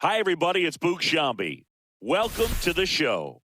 Hi, everybody. It's Boog Shambi. Welcome to the show.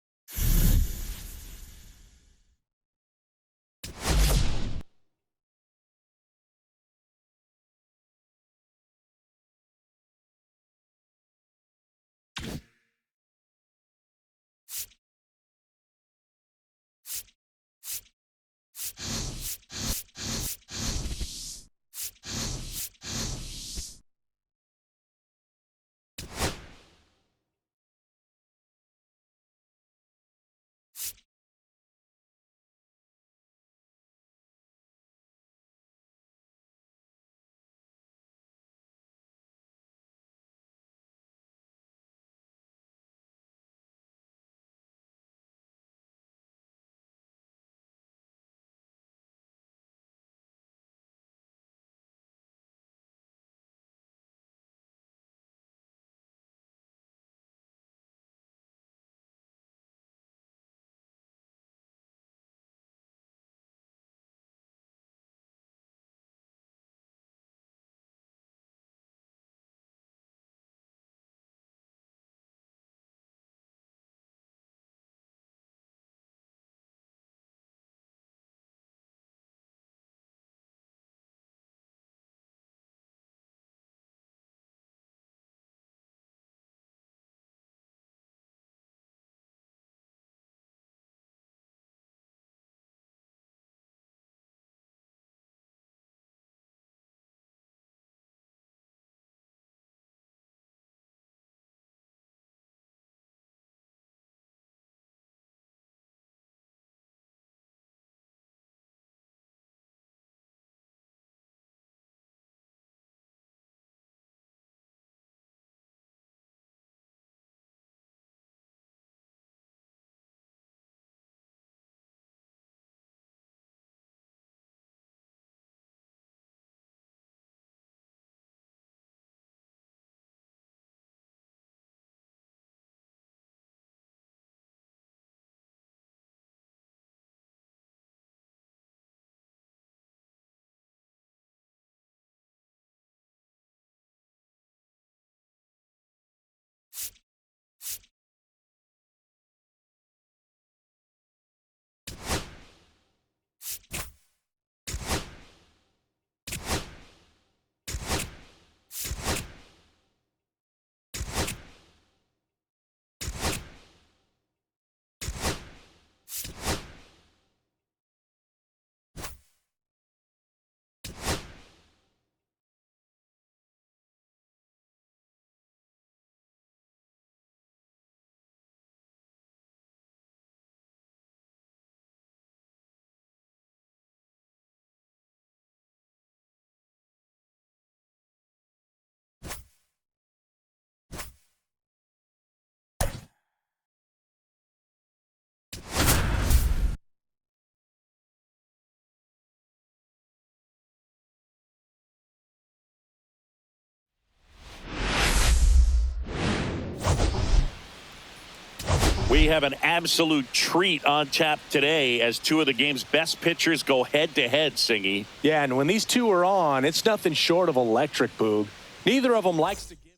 We have an absolute treat on tap today as two of the game's best pitchers go head-to-head, Singy. Yeah, and when these two are on, it's nothing short of electric, Boog. Neither of them likes to give.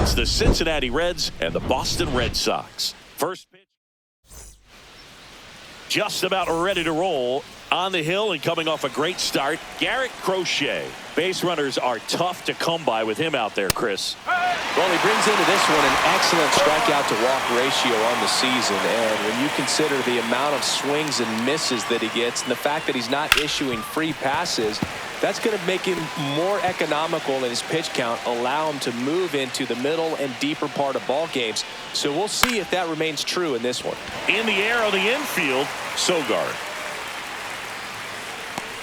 It's the Cincinnati Reds and the Boston Red Sox. First pitch. Just about ready to roll. On the hill and coming off a great start, Garrett Crochet. Base runners are tough to come by with him out there, Chris. Well, he brings into this one an excellent strikeout-to-walk ratio on the season. And when you consider the amount of swings and misses that he gets and the fact that he's not issuing free passes, that's going to make him more economical in his pitch count, allow him to move into the middle and deeper part of ball games. So we'll see if that remains true in this one. In the air on the infield, Sogard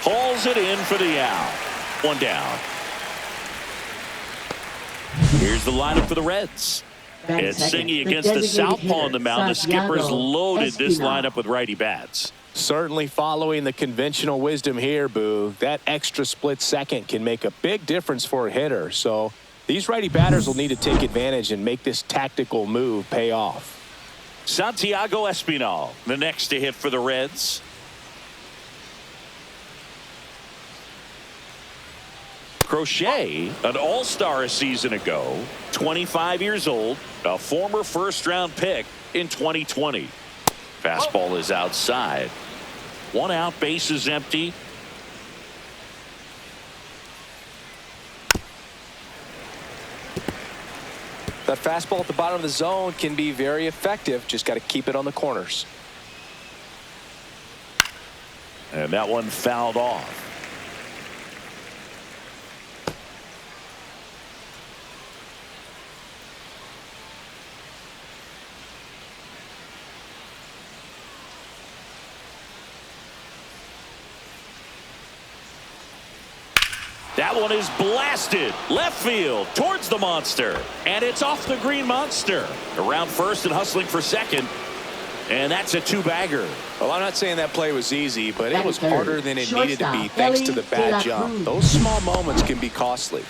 hauls it in for the out. One down. Here's the lineup for the Reds. It's Singy against the southpaw on the mound. The skipper's loaded this lineup with righty bats. Certainly following the conventional wisdom here, Boog. That extra split second can make a big difference for a hitter. So these righty batters will need to take advantage and make this tactical move pay off. Santiago Espinal, the next to hit for the Reds. Crochet, an all-star a season ago, 25 years old, a former first-round pick in 2020. Fastball is outside. One out, base is empty. That fastball at the bottom of the zone can be very effective. Just got to keep it on the corners. And that one fouled off. That one is blasted left field towards the monster, and it's off the green monster. Around first and hustling for second, and that's a two-bagger. Well, I'm not saying that play was easy, but it was harder than it needed to be thanks to the bad jump. Those small moments can be costly.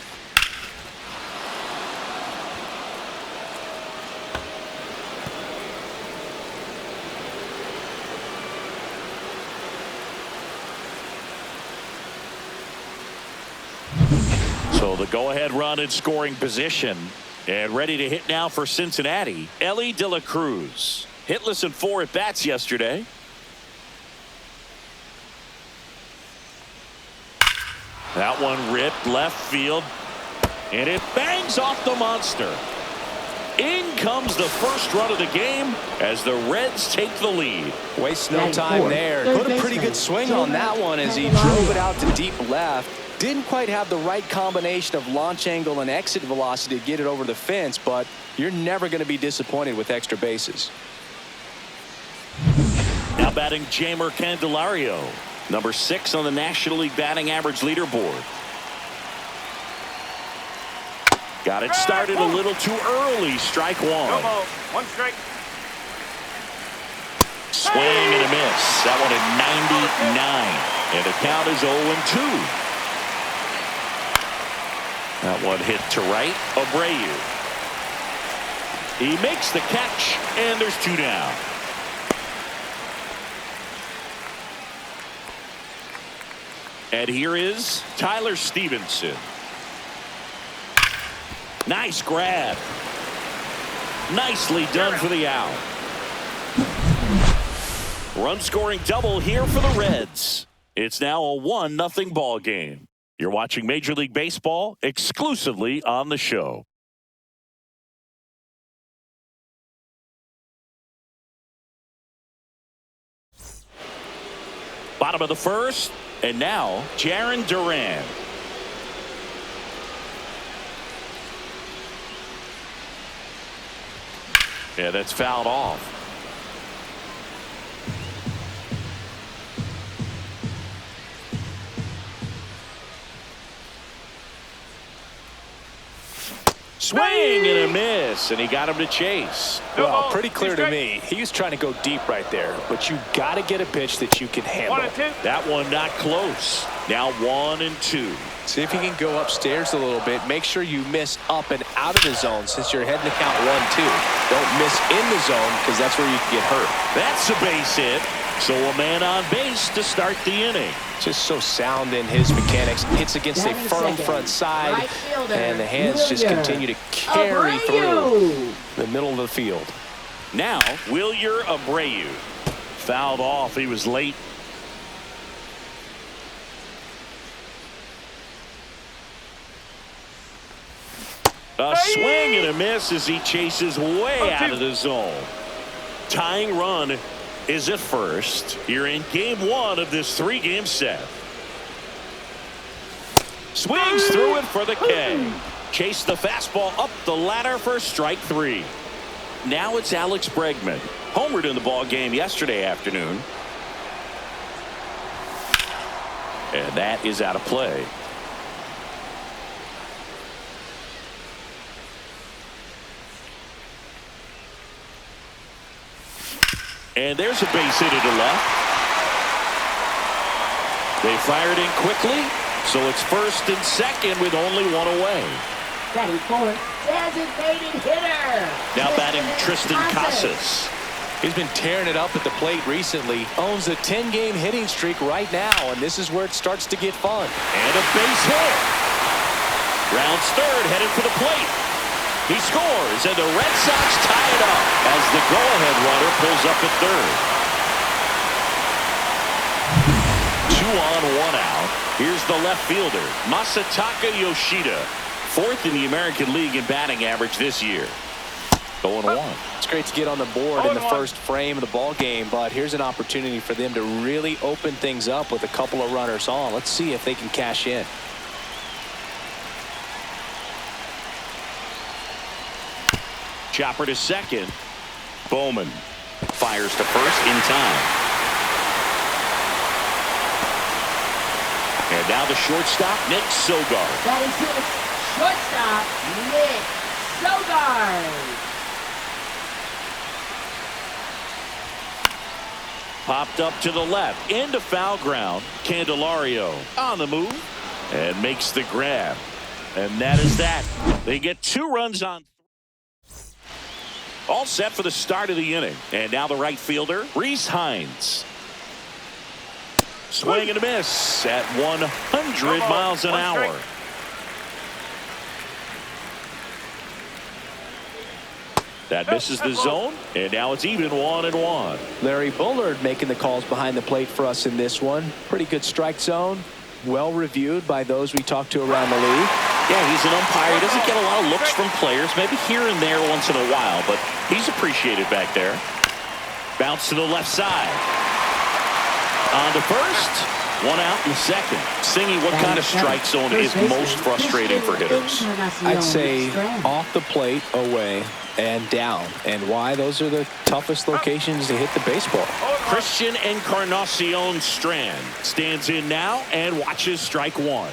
So the go-ahead run in scoring position, and ready to hit now for Cincinnati, Elly De La Cruz. Hitless in 4 at-bats yesterday. That one ripped left field, and it bangs off the monster. In comes the first run of the game as the Reds take the lead. Waste no time there. Put a pretty good swing on that one as he drove it out to deep left. Didn't quite have the right combination of launch angle and exit velocity to get it over the fence, but you're never going to be disappointed with extra bases. Now batting Jeimer Candelario, number 6 on the National League batting average leaderboard. Got it started a little too early. Strike one. Come on. One strike. Swing and a miss. That one at 99. And the count is 0-2. That one hit to right. Abreu. He makes the catch, and there's 2 down. And here is Tyler Stevenson. Nice grab. Nicely done for the out. Run scoring double here for the Reds. It's now a 1-0 ball game. You're watching Major League Baseball exclusively on the show. Bottom of the first, and now Jarren Duran. Yeah, that's fouled off. Swing and a miss, and he got him to chase. Well, pretty clear to me. He was trying to go deep right there, but you got to get a pitch that you can handle. 1 and 2. That one not close. Now 1-2. See if you can go upstairs a little bit. Make sure you miss up and out of the zone since you're heading to count 1-2. Don't miss in the zone because that's where you can get hurt. That's a base hit. So a man on base to start the inning. Just so sound in his mechanics. Hits against a firm front side, and the hands just continue to carry through the middle of the field. Now, Wilyer Abreu. Fouled off. He was late. A swing and a miss as he chases way out of the zone. Tying run is at first. You're in game 1 of this 3-game set. Swings through it for the K. Chase the fastball up the ladder for strike 3. Now it's Alex Bregman. Homered in the ball game yesterday afternoon. And that is out of play. And there's a base hit to the left. They fired in quickly, so it's first and second with only 1 away. Batting fourth, designated hitter. Now batting Tristan Casas. He's been tearing it up at the plate recently. Owns a 10-game hitting streak right now, and this is where it starts to get fun. And a base hit. Rounds third, headed for the plate. He scores, and the Red Sox tie it up as the go-ahead runner pulls up at third. 2 on, 1 out. Here's the left fielder, Masataka Yoshida, 4th in the American League in batting average this year. 0-1. It's great to get on the board in the first frame of the ball game, but here's an opportunity for them to really open things up with a couple of runners on. Let's see if they can cash in. Chopper to second. Bowman fires to first in time. And now the shortstop, Nick Sogard. That is his shortstop, Nick Sogard. Popped up to the left, into foul ground. Candelario on the move and makes the grab. And that is that. They get 2 runs on. All set for the start of the inning. And now the right fielder, Rhys Hines. Swing and a miss at 100 miles an hour. That misses the zone, and now it's even 1-1. Larry Bullard making the calls behind the plate for us in this one. Pretty good strike zone. Well reviewed by those we talked to around the league. Yeah, he's an umpire. He doesn't get a lot of looks from players, maybe here and there once in a while, but he's appreciated back there. Bounce to the left side. On to first. 1 out in the second. Singy, what kind of strike zone is most frustrating for hitters? I'd say off the plate, away, and down. And why? Those are the toughest locations to hit the baseball. Christian Encarnacion Strand stands in now and watches strike 1.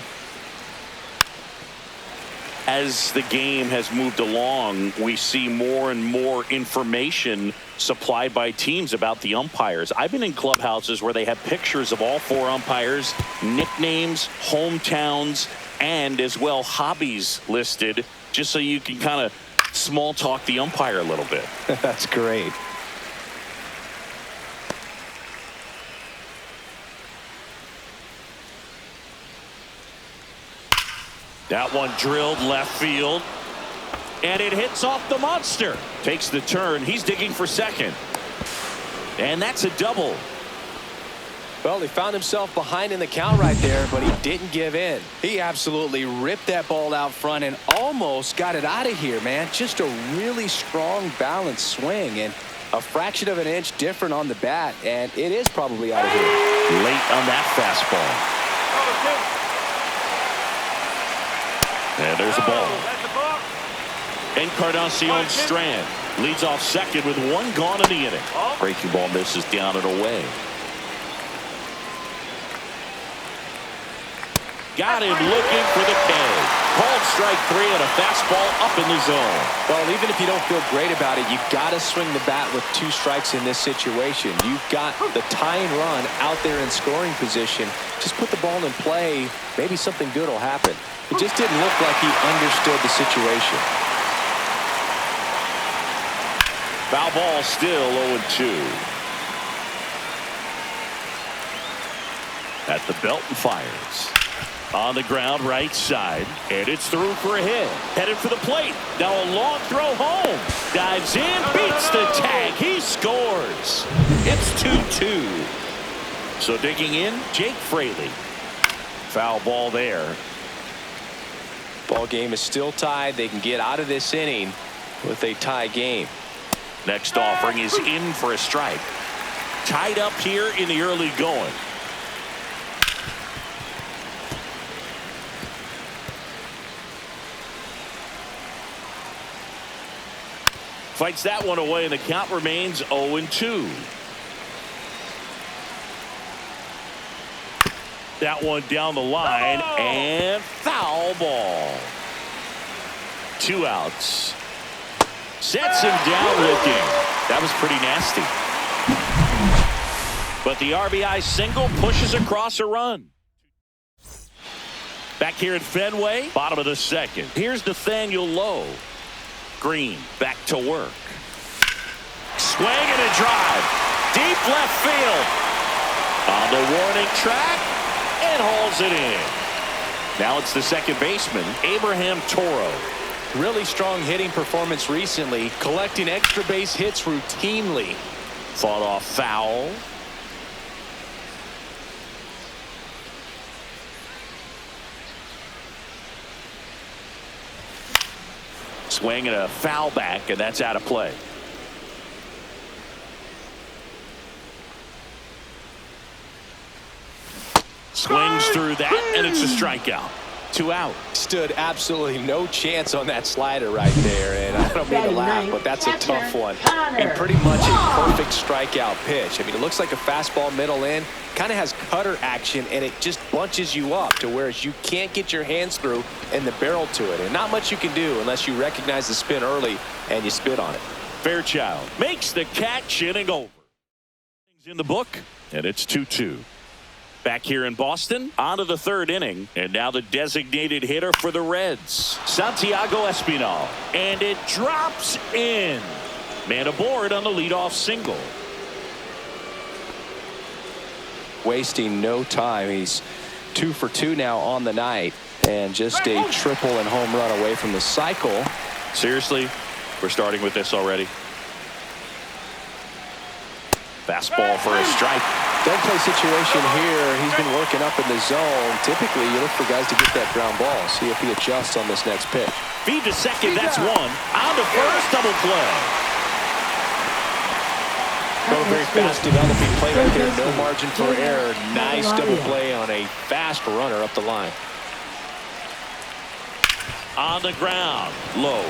As the game has moved along, we see more and more information supplied by teams about the umpires. I've been in clubhouses where they have pictures of all 4 umpires, nicknames, hometowns, and as well hobbies listed, just so you can kind of small talk the umpire a little bit. That's great. That one drilled left field, and it hits off the monster. Takes the turn. He's digging for second, and that's a double. Well, he found himself behind in the count right there, but he didn't give in. He absolutely ripped that ball out front and almost got it out of here, man. Just a really strong, balanced swing, and a fraction of an inch different on the bat, and it is probably out of here. Late on that fastball. And there's a ball. Encarnacion Strand leads off second with 1 gone in the inning. Breaking ball misses down and away. Got him looking for the K. Called strike 3 on a fastball up in the zone. Well, even if you don't feel great about it, you've got to swing the bat with 2 strikes in this situation. You've got the tying run out there in scoring position. Just put the ball in play. Maybe something good will happen. It just didn't look like he understood the situation. Foul ball, still 0-2. At the belt and fires. On the ground, right side, and it's through for a hit. Headed for the plate. Now a long throw home. Dives in, beats the tag. He scores. It's 2-2. So digging in, Jake Fraley. Foul ball there. Ball game is still tied. They can get out of this inning with a tie game. Next offering is in for a strike. Tied up here in the early going. Fights that one away, and the count remains 0-2. That one down the line, and foul ball. 2 outs. Sets him down looking. That was pretty nasty. But the RBI single pushes across a run. Back here at Fenway, bottom of the second. Here's Nathaniel Lowe. Green back to work. Swing and a drive. Deep left field. On the warning track, and hauls it in. Now it's the second baseman, Abraham Toro. Really strong hitting performance recently, collecting extra base hits routinely. Fought off foul. Swing and a foul back, and that's out of play. Swings through that, and it's a strikeout. 2 out. Stood absolutely no chance on that slider right there, and I don't mean to laugh, but that's a tough one. And pretty much a perfect strikeout pitch. I mean, it looks like a fastball middle in, kind of has cutter action, and it just bunches you up to where you can't get your hands through and the barrel to it. And not much you can do unless you recognize the spin early and you spit on it. Fairchild makes the catch, inning over. In the book, and it's 2-2. Back here in Boston, on to the 3rd inning, and now the designated hitter for the Reds, Santiago Espinal, and it drops in. Man aboard on the leadoff single. Wasting no time. He's 2 for 2 now on the night, and just a triple and home run away from the cycle. Seriously, we're starting with this already. Fastball for a strike. Don't play situation here. He's been working up in the zone. Typically, you look for guys to get that ground ball. See if he adjusts on this next pitch. Feed to second, that's 1. On to first, double play. Well, very fast developing play right there. No margin for error. Nice double play on a fast runner up the line. On the ground, low.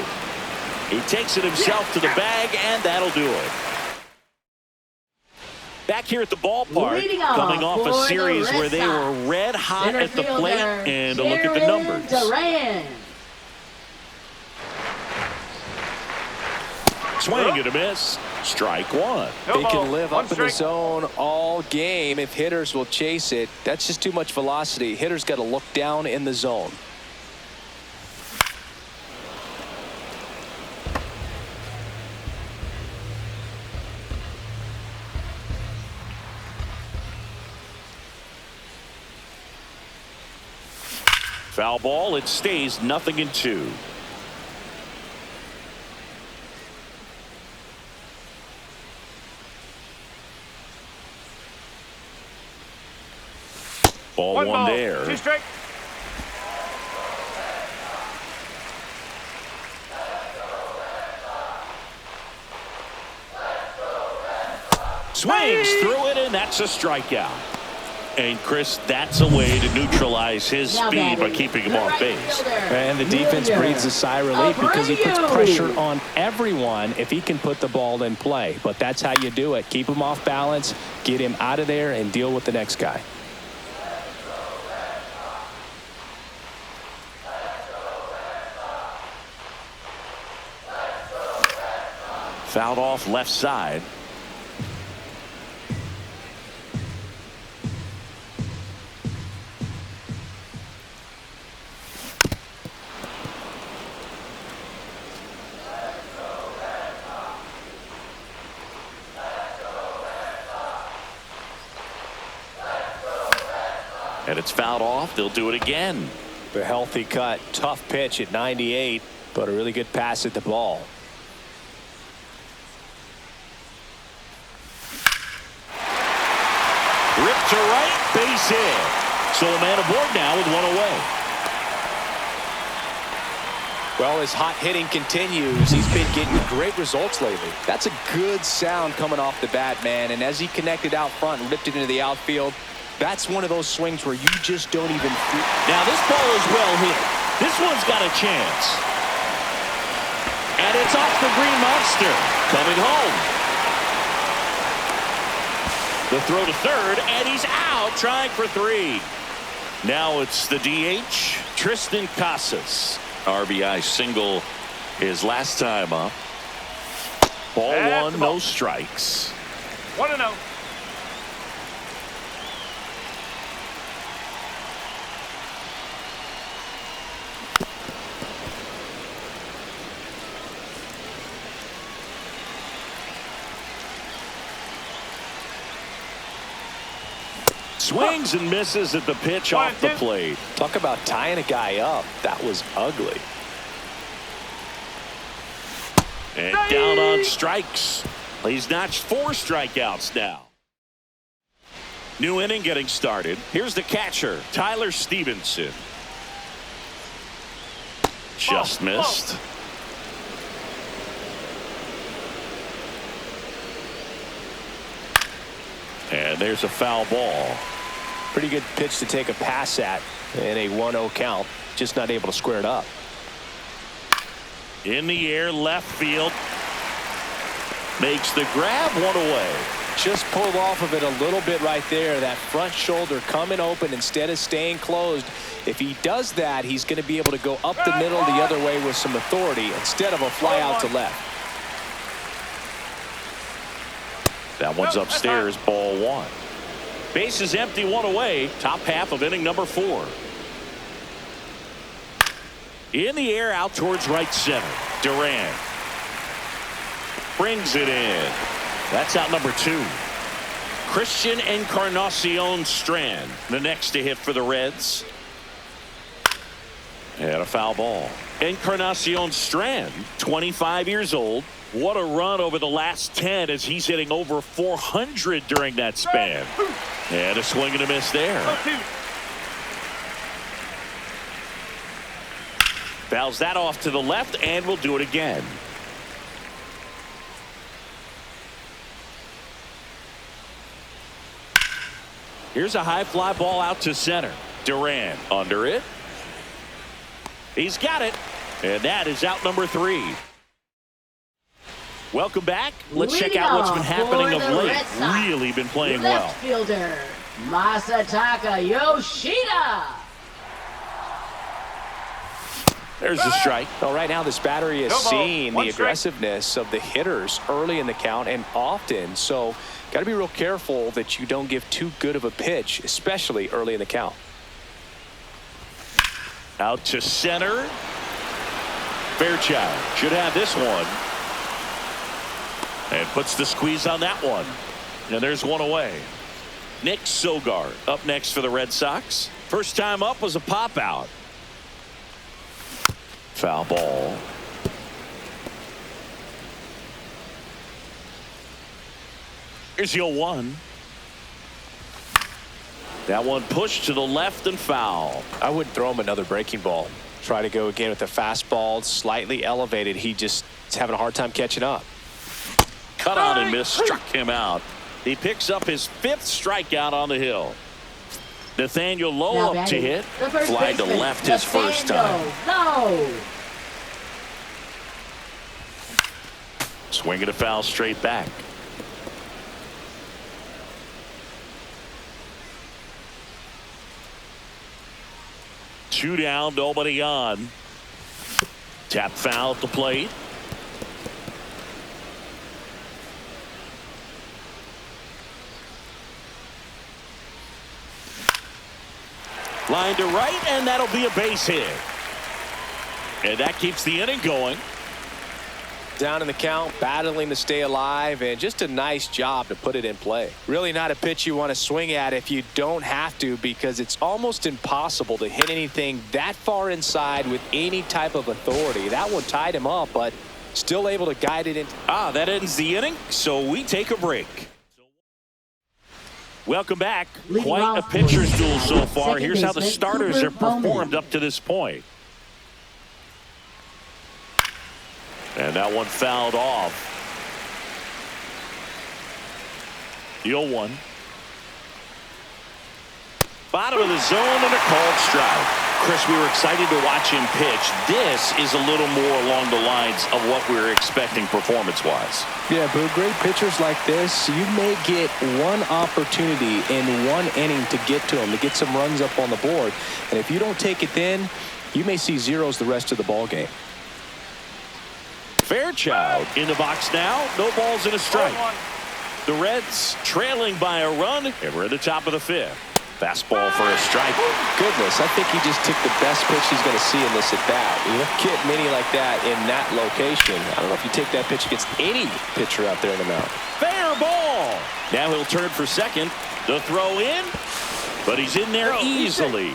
He takes it himself to the bag, and that'll do it. Back here at the ballpark, coming off a series where they were red hot at the plate, and a look at the numbers. Swing and a miss. Strike 1. They can live up in the zone all game if hitters will chase it. That's just too much velocity. Hitters got to look down in the zone. Foul ball, it stays 0-2. Ball one there. 2 strike. Swings through it, and that's a strikeout. And Chris, that's a way to neutralize his speed by keeping him off base. And the defense breathes a sigh of relief because he puts pressure on everyone if he can put the ball in play. But that's how you do it. Keep him off balance, get him out of there, and deal with the next guy. Fouled off left side. And it's fouled off. They'll do it again. A healthy cut. Tough pitch at 98, but a really good pass at the ball. Ripped to right, base hit. So a man aboard now with 1 away. Well, his hot hitting continues. He's been getting great results lately. That's a good sound coming off the bat, man. And as he connected out front and ripped it into the outfield, that's one of those swings where you just don't even feel. Now this ball is well hit. This one's got a chance. And it's off the Green Monster. Coming home. The throw to third, and he's out trying for 3. Now it's the DH, Tristan Casas. RBI single his last time up. Ball 1, no strikes. 1-0. Swings and misses at the pitch off the plate. Talk about tying a guy up. That was ugly. And down on strikes. He's notched 4 strikeouts now. New inning getting started. Here's the catcher, Tyler Stevenson. Just missed. And there's a foul ball. Pretty good pitch to take a pass at in a 1-0 count. Just not able to square it up. In the air, left field. Makes the grab, 1 away. Just pulled off of it a little bit right there. That front shoulder coming open instead of staying closed. If he does that, he's going to be able to go up the middle the other way with some authority instead of a fly out to left. That one's upstairs, ball 1. Base is empty, 1 away. Top half of inning number 4. In the air, out towards right center. Duran brings it in. That's out number 2. Christian Encarnacion Strand, the next to hit for the Reds. And a foul ball. Encarnacion Strand, 25 years old. What a run over the last 10 as he's hitting over 400 during that span. And a swing and a miss there. Fouls that off to the left, and we'll do it again. Here's a high fly ball out to center. Duran under it. He's got it. And that is out number 3. Welcome back. Let's check out what's been happening of late. Really been playing well. Left fielder, Masataka Yoshida. There's a strike. Well, right now this battery is seeing the aggressiveness of the hitters early in the count and often. So got to be real careful that you don't give too good of a pitch, especially early in the count. Out to center. Fairchild should have this one. And puts the squeeze on that one. And there's 1 away. Nick Sogard up next for the Red Sox. First time up was a pop out. Foul ball. Here's your 1. That one pushed to the left and foul. I wouldn't throw him another breaking ball. Try to go again with the fastball, slightly elevated. He just is having a hard time catching up. Cut on and miss, struck him out. He picks up his 5th strikeout on the hill. Nathaniel Lowe up to hit. Fly to left his first time. Swinging a foul straight back. Two down, nobody on. Tap foul at the plate. Line to right, and that'll be a base hit. And that keeps the inning going. Down in the count, battling to stay alive, and just a nice job to put it in play. Really not a pitch you want to swing at if you don't have to, because it's almost impossible to hit anything that far inside with any type of authority. That one tied him up, but still able to guide it in. That ends the inning, so we take a break. Welcome back. Quite a pitcher's duel so far. Here's how the starters have performed up to this point. And that one fouled off. The 0-1. Bottom of the zone and a called strike. Chris, we were excited to watch him pitch. This is a little more along the lines of what we were expecting performance-wise. Yeah, Boo, great pitchers like this, you may get one opportunity in one inning to get to them, to get some runs up on the board. And if you don't take it then, you may see zeros the rest of the ball game. Fairchild in the box now. No balls and a strike. The Reds trailing by a run, and we're at the top of the 5th. Fastball for a strike. Goodness, I think he just took the best pitch he's going to see in this at-bat. You don't get many like that in that location. I don't know if you take that pitch against any pitcher out there in the mound. Fair ball. Now he'll turn for second. The throw in, but he's in there easily.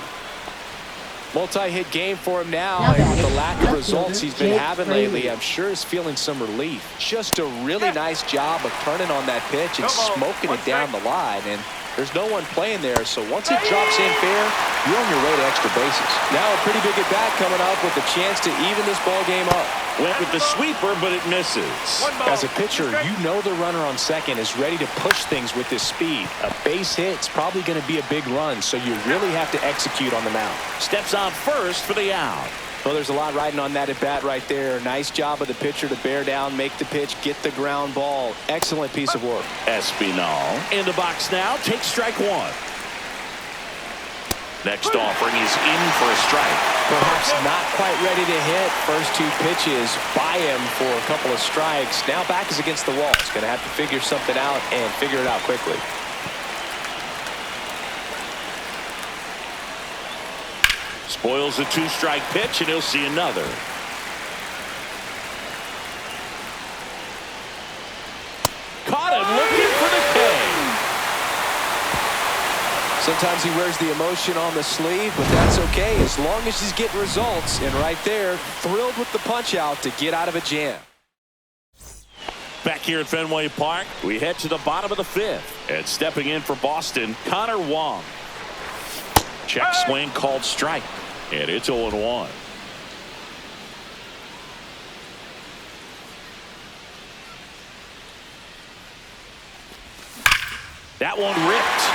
Multi-hit game for him now, and with the lack of results. results he's been having lately, I'm sure is feeling some relief. Just a really nice job of turning on that pitch and smoking it down the line. And there's no one playing there, so once it drops in fair, you're on your way to extra bases. Now a pretty big at-bat coming up with a chance to even this ball game up. Went with the sweeper, but it misses. As a pitcher, you know the runner on second is ready to push things with this speed. A base hit's probably going to be a big run, so you really have to execute on the mound. Steps on first for the out. Well, there's a lot riding on that at-bat right there. Nice job of the pitcher to bear down, make the pitch, get the ground ball. Excellent piece of work. Espinal in the box now. Takes strike one. Next offering is in for a strike. Perhaps not quite ready to hit. First two pitches by him for a couple of strikes. Now back is against the wall. He's going to have to figure something out and figure it out quickly. Spoils a two-strike pitch, and he'll see another. Caught him looking for the K. Sometimes he wears the emotion on the sleeve, but that's okay as long as he's getting results. And right there, thrilled with the punch out to get out of a jam. Back here at Fenway Park, we head to the bottom of the fifth. And stepping in for Boston, Connor Wong. Check swing called strike. And it's 0-1. That one ripped.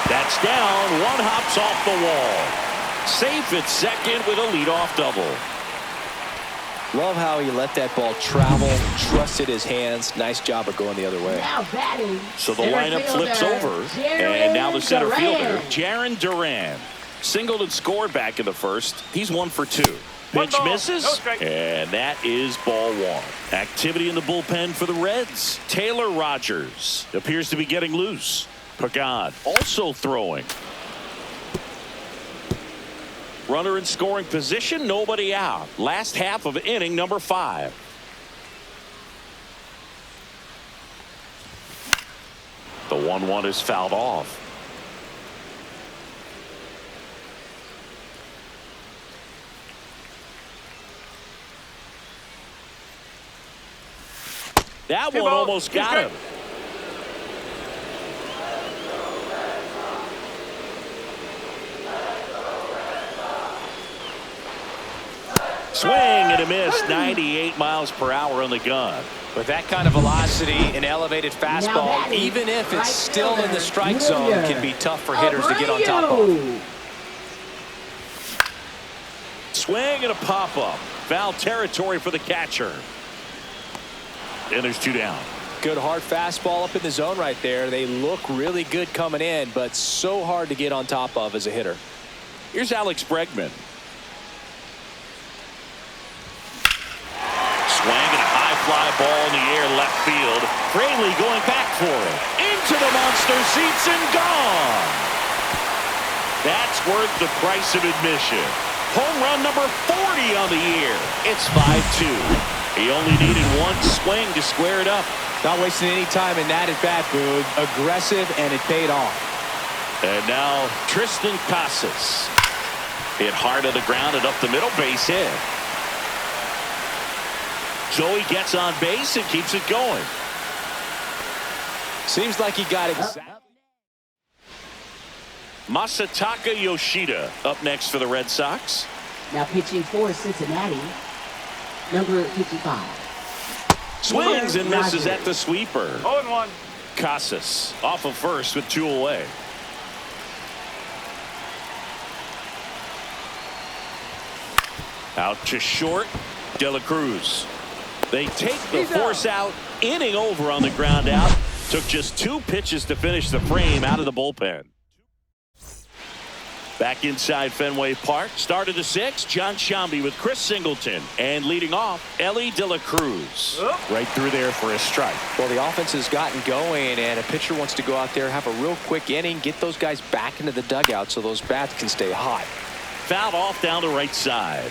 That's down. One hops off the wall. Safe at second with a leadoff double. Love how he let that ball travel, trusted his hands. Nice job of going the other way. Now batting. So the lineup flips over, and now the center fielder, Jarren Duran. Singled and scored back in the first. He's 1 for 2. Pitch misses, and that is ball one. Activity in the bullpen for the Reds. Taylor Rogers appears to be getting loose. Pagan also throwing. Runner in scoring position, nobody out. Last half of inning number 5. The 1-1 is fouled off. That one almost got him. Swing and a miss. 98 miles per hour on the gun. With that kind of velocity, an elevated fastball, even if it's still in the strike zone, can be tough for hitters to get on top of. Swing and a pop-up. Foul territory for the catcher. And there's 2 down. Good hard fastball up in the zone right there. They look really good coming in, but so hard to get on top of as a hitter. Here's Alex Bregman. Swing and a high fly ball in the air left field. Fraley going back for it. Into the monster seats and gone. That's worth the price of admission. Home run number 40 on the year. It's 5-2. He only needed one swing to square it up. Not wasting any time in that at bat, Boog. Aggressive, and it paid off. And now Tristan Casas. Hit hard to the ground and up the middle, base hit. So he gets on base and keeps it going. Seems like he got exactly. Masataka Yoshida up next for the Red Sox. Now pitching for Cincinnati, number 55. Swings and misses at the sweeper. 0-1. Casas off of first with 2 away. Out to short, De La Cruz. They take the force out. Inning over on the ground out. Took just 2 pitches to finish the frame out of the bullpen. Back inside Fenway Park. Start of the 6th. John Sciambi with Chris Singleton. And leading off, Ellie De La Cruz. Right through there for a strike. Well, the offense has gotten going, and a pitcher wants to go out there, have a real quick inning, get those guys back into the dugout so those bats can stay hot. Fouled off down the right side.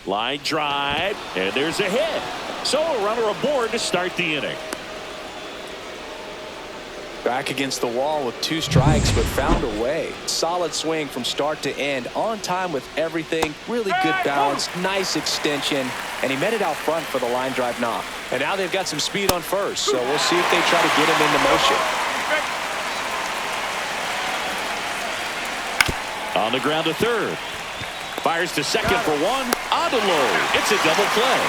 Line drive, and there's a hit. So a runner aboard to start the inning. Back against the wall with 2 strikes, but found a way. Solid swing from start to end. On time with everything. Really good balance. Nice extension. And he met it out front for the line drive knock. And now they've got some speed on first. So we'll see if they try to get him into motion. On the ground to third. Fires to second for one. On to low. It's a double play.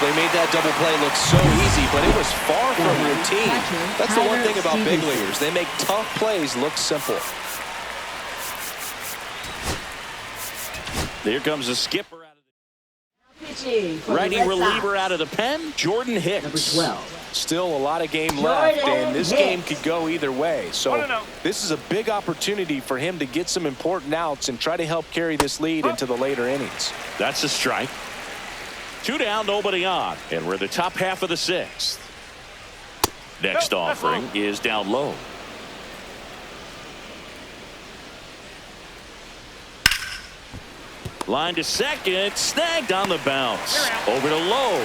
They made that double play look so easy, but it was far from routine. That's the one thing about big leaguers. They make tough plays look simple. There comes a skipper out of Pitching. righty reliever out of the pen, Jordan Hicks. Number 12. Still a lot of game left, and this game could go either way. So this is a big opportunity for him to get some important outs and try to help carry this lead into the later innings. That's a strike. 2 down, nobody on. And we're in the top half of the 6th. Next offering is down low. Line to second, snagged on the bounce. Over to low.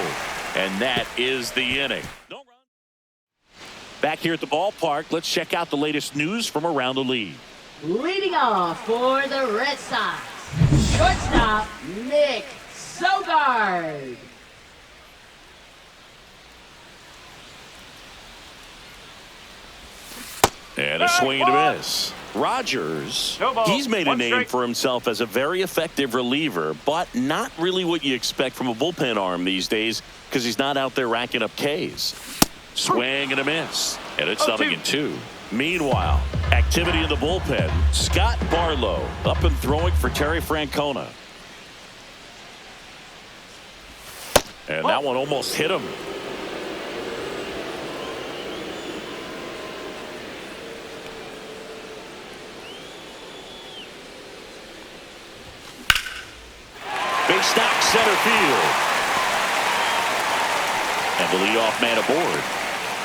And that is the inning. No run. Back here at the ballpark, let's check out the latest news from around the league. Leading off for the Red Sox, shortstop Nick Sogard. And a swing and a miss. Rogers, he's made a name for himself as a very effective reliever, but not really what you expect from a bullpen arm these days because he's not out there racking up Ks. Swing and a miss. And it's 0-2. Meanwhile, activity in the bullpen. Scott Barlow up and throwing for Terry Francona. And that one almost hit him. Base knock center field. And the leadoff man aboard.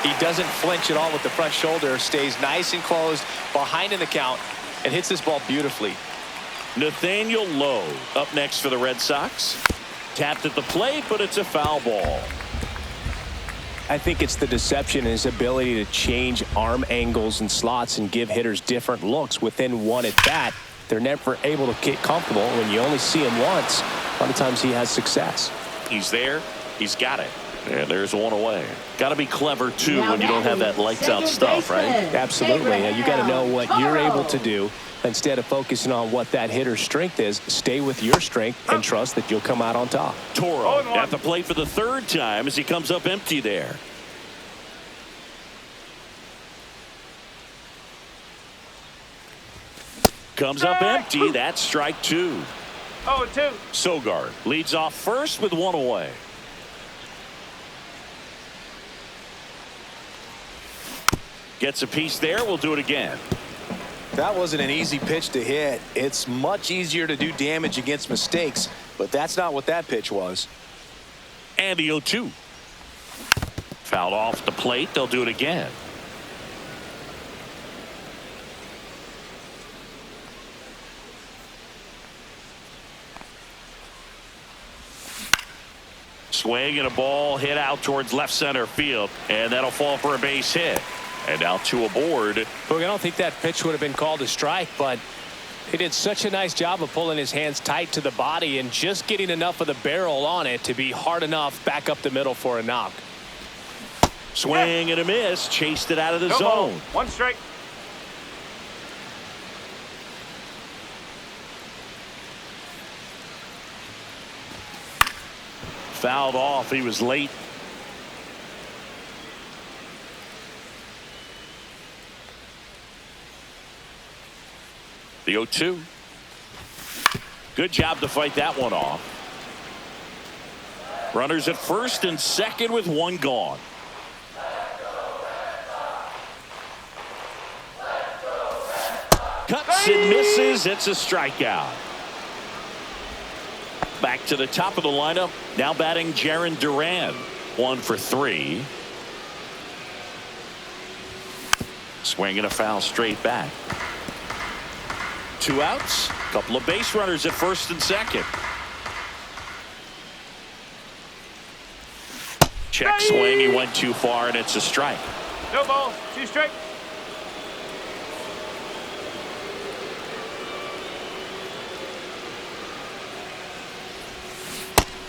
He doesn't flinch at all with the front shoulder. Stays nice and closed behind in the count and hits this ball beautifully. Nathaniel Lowe up next for the Red Sox. Tapped at the plate, but it's a foul ball. I think it's the deception and his ability to change arm angles and slots and give hitters different looks within one at bat. They're never able to get comfortable. When you only see him once, a lot of times he has success. He's there. He's got it. And there's one away. Got to be clever, too, when you don't have that lights-out stuff, right? Absolutely. You got to know what you're able to do. Instead of focusing on what that hitter's strength is, stay with your strength and trust that you'll come out on top. Toro at the plate for the 3rd time as he comes up empty there. Comes up empty. That's strike 2. 0-2. Sogard leads off first with one away. Gets a piece there. We'll do it again. That wasn't an easy pitch to hit. It's much easier to do damage against mistakes, but that's not what that pitch was. And the 0-2. Fouled off the plate. They'll do it again. Swing and a ball hit out towards left center field, and that'll fall for a base hit. And now 2 aboard. Look, I don't think that pitch would have been called a strike, but he did such a nice job of pulling his hands tight to the body and just getting enough of the barrel on it to be hard enough back up the middle for a knock. Swing and a miss. Chased it out of the No zone. ball. 1 strike. Fouled off. He was late. The 0-2. Good job to fight that one off. Runners at first and second with 1 gone. Cuts and misses. It's a strikeout. Back to the top of the lineup. Now batting Jarren Duran. 1 for 3. Swing and a foul straight back. 2 outs. Couple of base runners at first and second. Check swing. He went too far, and it's a strike. No ball. 2 strike.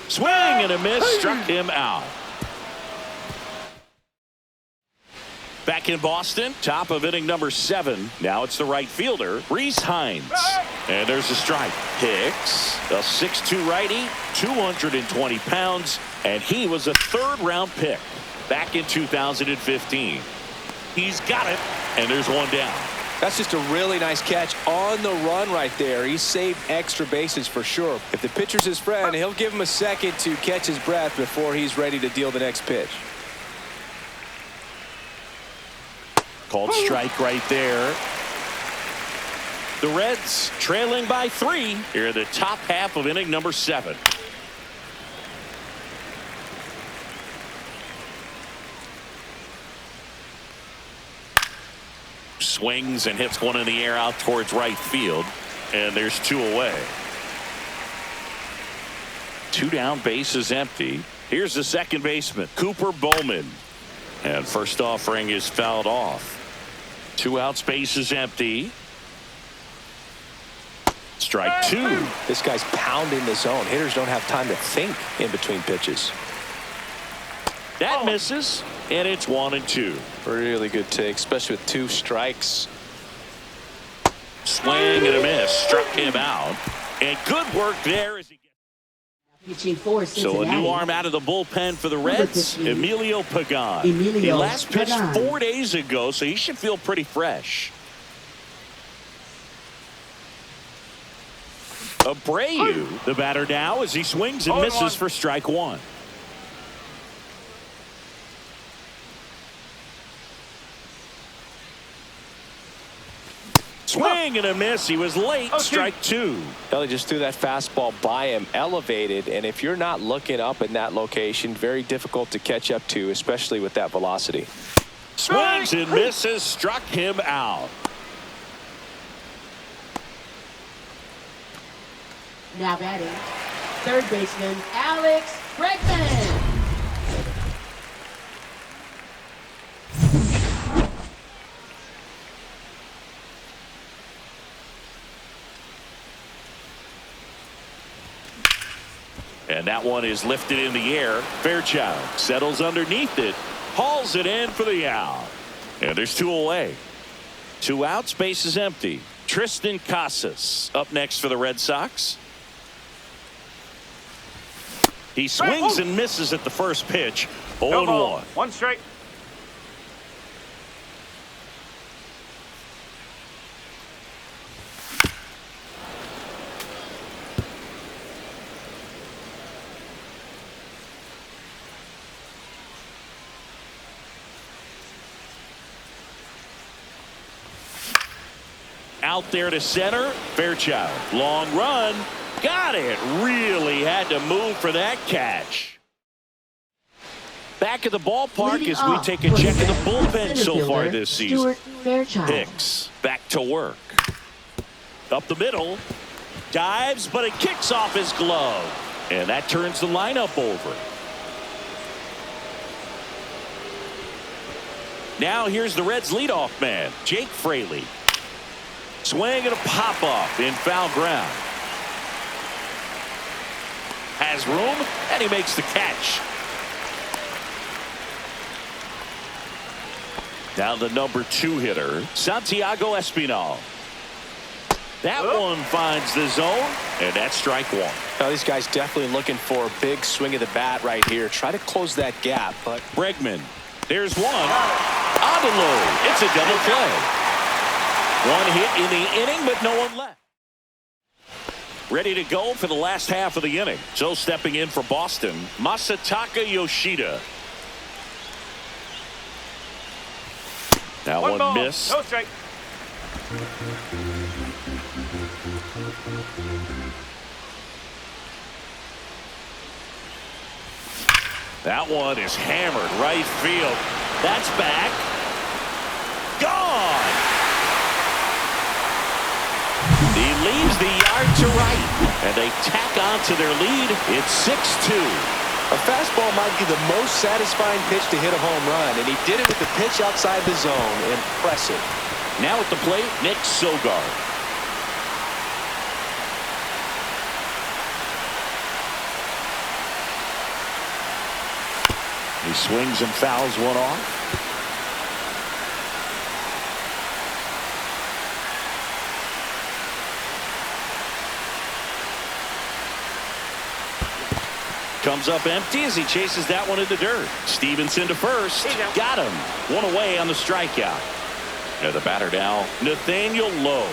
Swing and a miss, struck him out. Back in Boston, top of inning number 7. Now it's the right fielder, Rhys Hines. And there's a strike. Hicks, a 6'2 righty, 220 pounds, and he was a 3rd-round pick back in 2015. He's got it, and there's one down. That's just a really nice catch on the run right there. He saved extra bases for sure. If the pitcher's his friend, he'll give him a second to catch his breath before he's ready to deal the next pitch. Called strike right there. The Reds trailing by 3 here in the top half of inning number 7. Swings and hits one in the air out towards right field, and there's 2 away. 2 down, bases empty. Here's the second baseman, Cooper Bowman, and first offering is fouled off. 2 outs, bases empty. Strike 2. This guy's pounding the zone. Hitters don't have time to think in between pitches. That misses, and it's 1-2. Really good take, especially with 2 strikes. Swing and a miss, struck him out, and good work there as he gets. Pitching for Cincinnati. So a new arm out of the bullpen for the Reds, Emilio Pagan. Emilio He last pitched Pagan. 4 days ago, so he should feel pretty fresh. Abreu, the batter now, as he swings and misses for strike 1. Swing and a miss. He was late. Strike 2. Well, he just threw that fastball by him, elevated, and if you're not looking up in that location, very difficult to catch up to, especially with that velocity. Swings and misses, struck him out. Now batting, 3rd baseman Alex Bregman. And that one is lifted in the air. Fairchild settles underneath it, hauls it in for the out. And there's 2 away. 2 outs, bases empty. Tristan Casas up next for the Red Sox. He swings and misses at the first pitch. 0-1. 1 strike. Out there to center. Fairchild. Long run. Got it. Really had to move for that catch. Back at the ballpark Leading as we off take a for check of the the bullpen so center far fielder, this season. Stuart Fairchild. Hicks back to work. Up the middle. Dives, but it kicks off his glove. And that turns the lineup over. Now here's the Reds leadoff man, Jake Fraley. Swing and a pop-off in foul ground. Has room, and he makes the catch. Now the number 2 hitter, Santiago Espinal. That one finds the zone, and that's strike 1. Now, these guys definitely looking for a big swing of the bat right here. Try to close that gap, but Bregman, there's one. On the low, it's a double play. 1 hit in the inning, but no one left. Ready to go for the last half of the inning. So stepping in for Boston, Masataka Yoshida. That one ball, missed. No strike. That one is hammered right field. That's back. Gone. He leaves the yard to right, and they tack on to their lead. It's 6-2. a fastball might be the most satisfying pitch to hit a home run, and he did it with the pitch outside the zone. Impressive. Now at the plate, Nick Sogard. swings and fouls one off. Comes up empty as he chases that one in the dirt. Stevenson to first. Got him. One away on the strikeout. And the batter now, Nathaniel Lowe.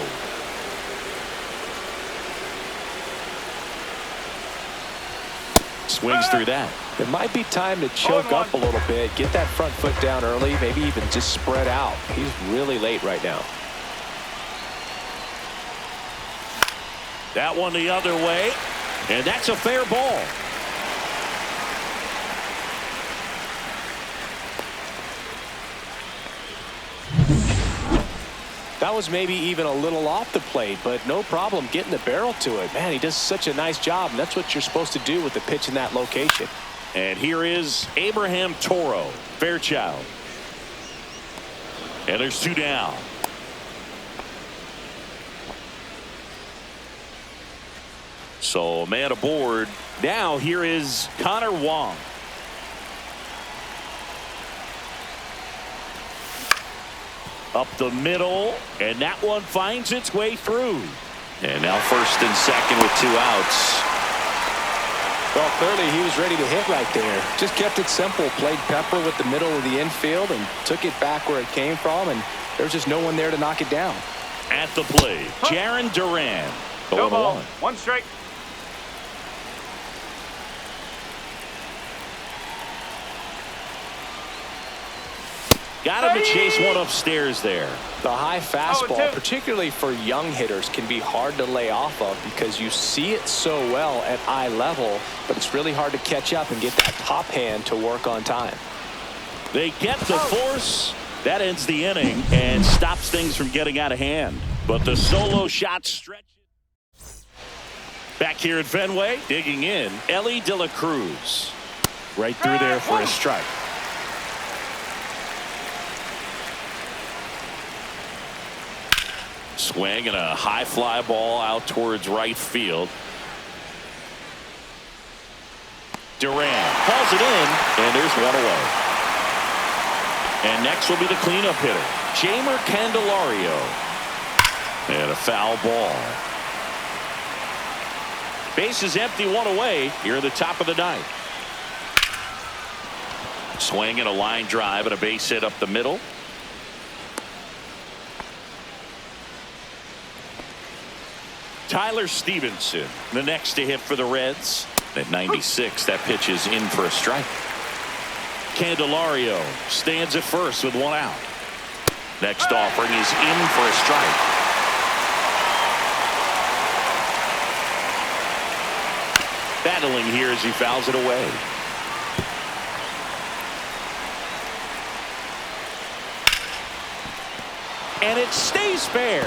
Swings through that. It might be time to choke up a little bit, get that front foot down early, maybe even just spread out. He's really late right now. That one the other way, and that's a fair ball. That was maybe even a little off the plate, but no problem getting the barrel to it. Man, he does such a nice job, and that's what you're supposed to do with the pitch in that location. And here is Abraham Toro, Fairchild. And there's two down. So man aboard. Now here is Connor Wong. Up the middle, and that one finds its way through. And now first and second with two outs. Well, clearly he was ready to hit right there. Just kept it simple, played pepper with the middle of the infield and took it back where it came from, and there's just no one there to knock it down. At the plate, Jaron Duran. No ball. One strike. Got him to chase one upstairs there. The high fastball, 0-2. particularly for young hitters, can be hard to lay off of because you see it so well at eye level, but it's really hard to catch up and get that top hand to work on time. They get the force. That ends the inning and stops things from getting out of hand. But the solo shot stretches. Back here at Fenway, digging in, Ellie De La Cruz. Right through there for a strike. Swing and a high fly ball out towards right field. Duran hauls it in, and there's one away. And next will be the cleanup hitter, Jamer Candelario. And a foul ball. Base is empty, one away here at the top of the ninth. Swing and a line drive and a base hit up the middle. Tyler Stevenson, the next to hit for the Reds. At 96, that pitch is in for a strike. Candelario stands at first with one out. Next offering is in for a strike. Battling here as he fouls it away. And it stays fair.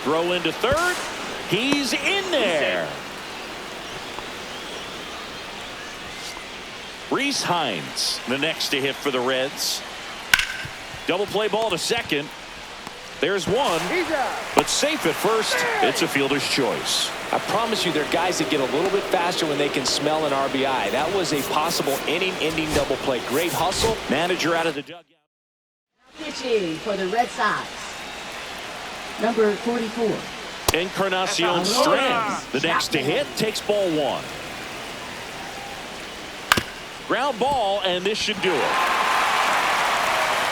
Throw into third. He's in there. Reese Hines, the next to hit for the Reds. Double play ball to second. There's one, but safe at first. It's a fielder's choice. I promise you, there are guys that get a little bit faster when they can smell an RBI. That was a possible inning-ending double play. Great hustle. Manager out of the dugout. Pitching for the Red Sox, number 44. Encarnacion Strand, the next to hit, takes ball one. Ground ball, and this should do it.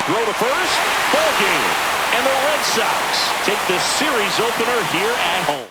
Throw to first, ball game. And the Red Sox take the series opener here at home.